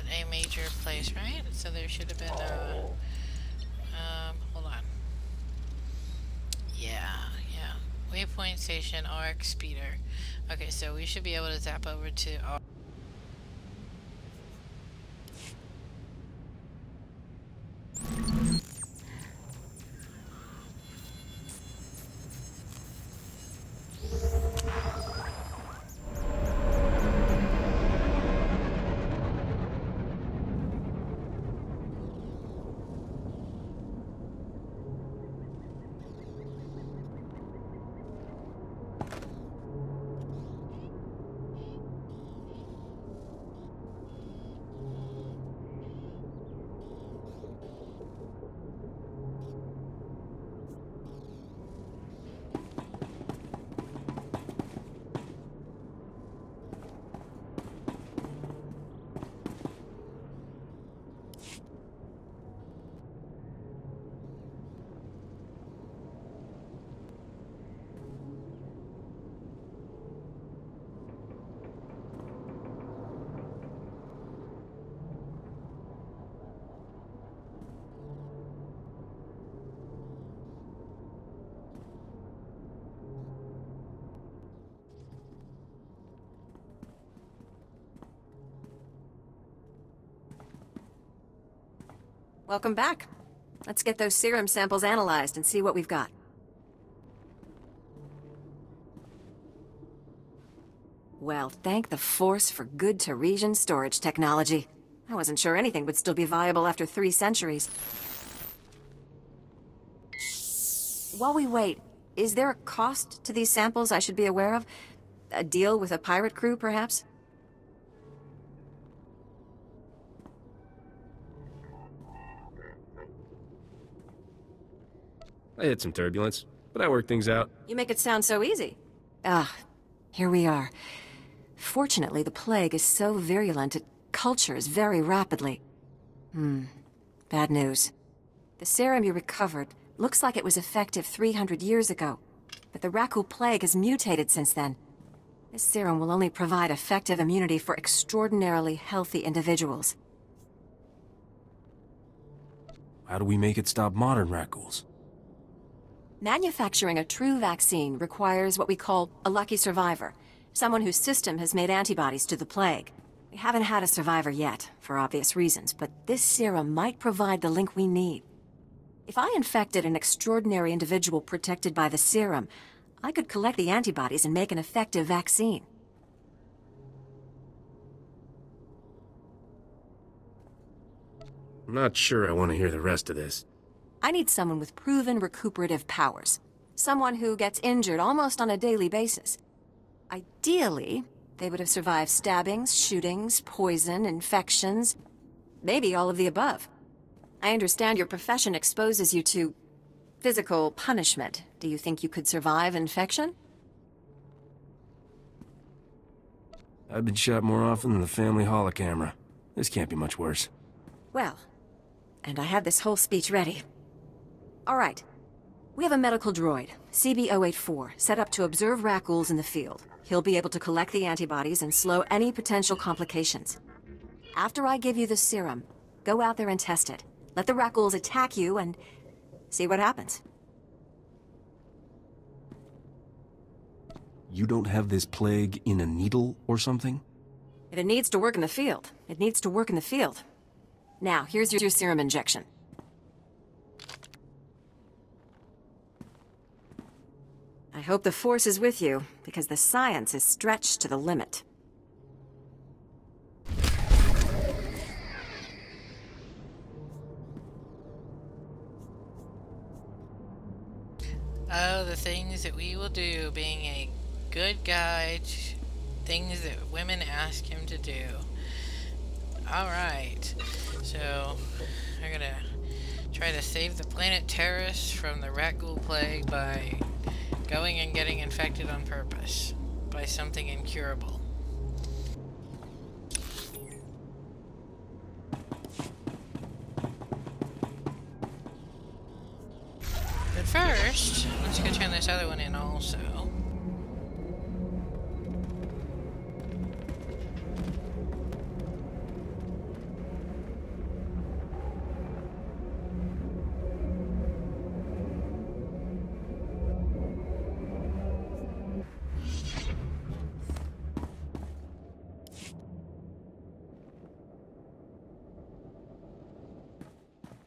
at a major place, right? So there should have been hold on. Yeah. Waypoint station, RX speeder. Okay, so we should be able to zap over to our... Welcome back. Let's get those serum samples analyzed and see what we've got. Well, thank the Force for good Tarisian storage technology. I wasn't sure anything would still be viable after 3 centuries. While we wait, is there a cost to these samples I should be aware of? A deal with a pirate crew, perhaps? I hit some turbulence, but I worked things out. You make it sound so easy. Ah, here we are. Fortunately, the plague is so virulent it cultures very rapidly. Bad news. The serum you recovered looks like it was effective 300 years ago, but the Rakul plague has mutated since then. This serum will only provide effective immunity for extraordinarily healthy individuals. How do we make it stop modern Rakuls? Manufacturing a true vaccine requires what we call a lucky survivor, someone whose system has made antibodies to the plague. We haven't had a survivor yet, for obvious reasons, but this serum might provide the link we need. If I infected an extraordinary individual protected by the serum, I could collect the antibodies and make an effective vaccine. I'm not sure I want to hear the rest of this. I need someone with proven recuperative powers. Someone who gets injured almost on a daily basis. Ideally, they would have survived stabbings, shootings, poison, infections, maybe all of the above. I understand your profession exposes you to physical punishment. Do you think you could survive infection? I've been shot more often than the family holocamera. This can't be much worse. Well, and I had this whole speech ready. All right. We have a medical droid, CB-084, set up to observe Rakuls in the field. He'll be able to collect the antibodies and slow any potential complications. After I give you the serum, go out there and test it. Let the Rakuls attack you and see what happens. You don't have this plague in a needle or something? If it needs to work in the field, it needs to work in the field. Now, here's your serum injection. I hope the Force is with you, because the science is stretched to the limit. Oh, the things that we will do, being a good guy, things that women ask him to do. Alright, so we're gonna try to save the planet Taris from the Rakul plague by going and getting infected on purpose by something incurable. But first, let's go turn this other one in also.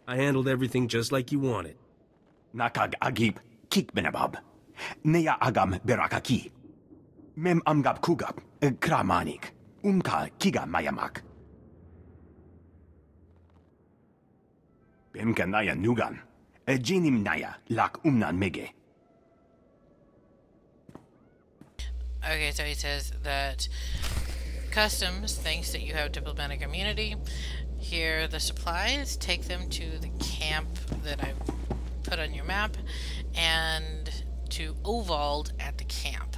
I handled everything just like you wanted. Nakag agib kik benabab. Neya agam berakaki. Mem amgab kugab kramanik. Umka kiga mayamak. Bemka naya nugan. Jinim naya lak umnan mege. Okay, so he says that Customs thinks that you have diplomatic immunity. Here are the supplies. Take them to the camp that I've put on your map and to Ovald at the camp.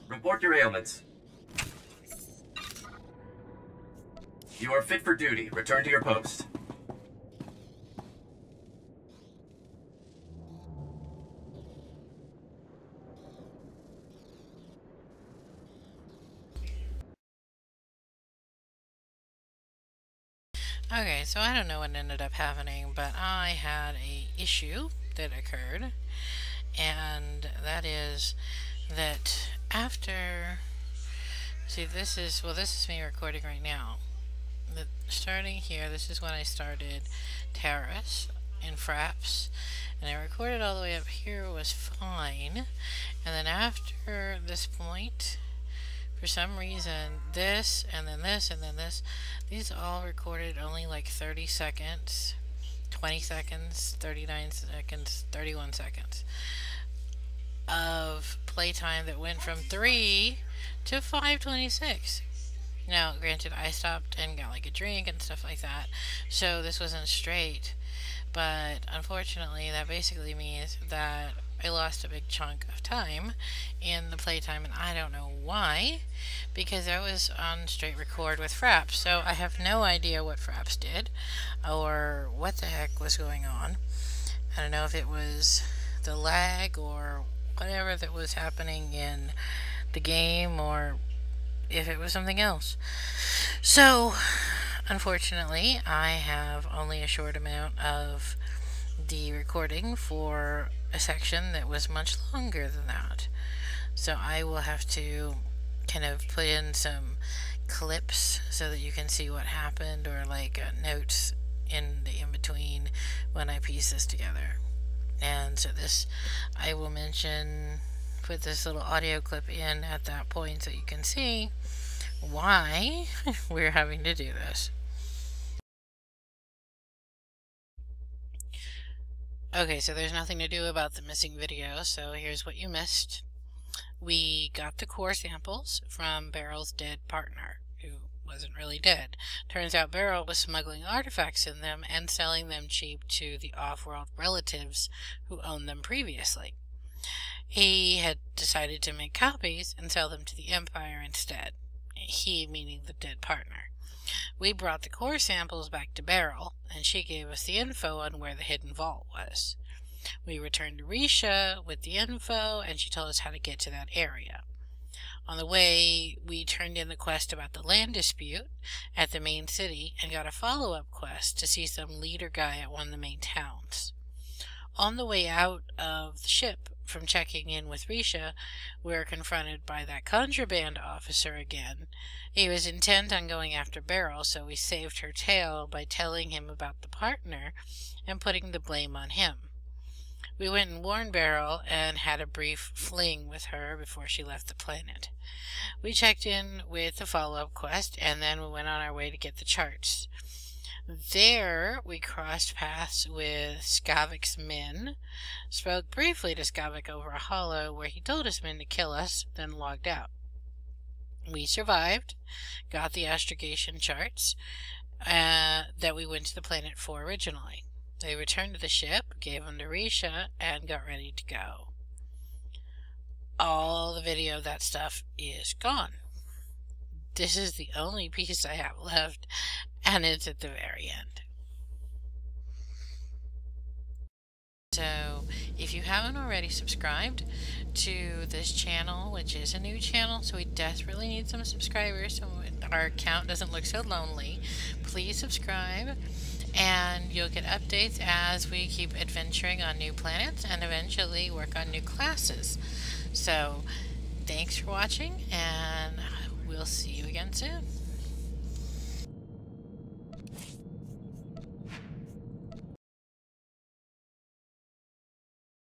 Report your ailments. You are fit for duty. Return to your post. Okay, so I don't know what ended up happening, but I had a issue that occurred, and that is that after, see, this is me recording right now. Starting here, this is when I started Taris in Fraps, and I recorded all the way up here, was fine, and then after this point, for some reason, this, and then this, and then this, these all recorded only like 30 seconds, 20 seconds, 39 seconds, 31 seconds of playtime that went from 3 to 5:26. Now, granted, I stopped and got like a drink and stuff like that, so this wasn't straight, but unfortunately that basically means that I lost a big chunk of time in the playtime, and I don't know why, because I was on straight record with Fraps, so I have no idea what Fraps did or what the heck was going on. I don't know if it was the lag or whatever that was happening in the game, or if it was something else. So, unfortunately, I have only a short amount of the recording for a section that was much longer than that. So I will have to kind of put in some clips so that you can see what happened, or like notes in the in-between when I piece this together. And so this, I will mention, put this little audio clip in at that point so you can see why we're having to do this. Okay, so there's nothing to do about the missing video, so here's what you missed. We got the core samples from Beryl's dead partner, who wasn't really dead. Turns out Beryl was smuggling artifacts in them and selling them cheap to the off-world relatives who owned them previously. He had decided to make copies and sell them to the Empire instead. He meaning the dead partner. We brought the core samples back to Beryl, and she gave us the info on where the hidden vault was. We returned to Risha with the info, and she told us how to get to that area. On the way, we turned in the quest about the land dispute at the main city and got a follow-up quest to see some leader guy at one of the main towns. On the way out of the ship from checking in with Risha, we were confronted by that contraband officer again. He was intent on going after Beryl, so we saved her tail by telling him about the partner and putting the blame on him. We went and warned Beryl and had a brief fling with her before she left the planet. We checked in with the follow-up quest, and then we went on our way to get the charts. There, we crossed paths with Skavik's men, spoke briefly to Skavik over a holo where he told his men to kill us, then logged out. We survived, got the astrogation charts that we went to the planet for originally. They returned to the ship, gave them to Risha, and got ready to go. All the video of that stuff is gone. This is the only piece I have left, and it's at the very end. So, if you haven't already subscribed to this channel, which is a new channel, so we desperately need some subscribers so our account doesn't look so lonely, please subscribe, and you'll get updates as we keep adventuring on new planets and eventually work on new classes. So, thanks for watching, and we'll see you again soon.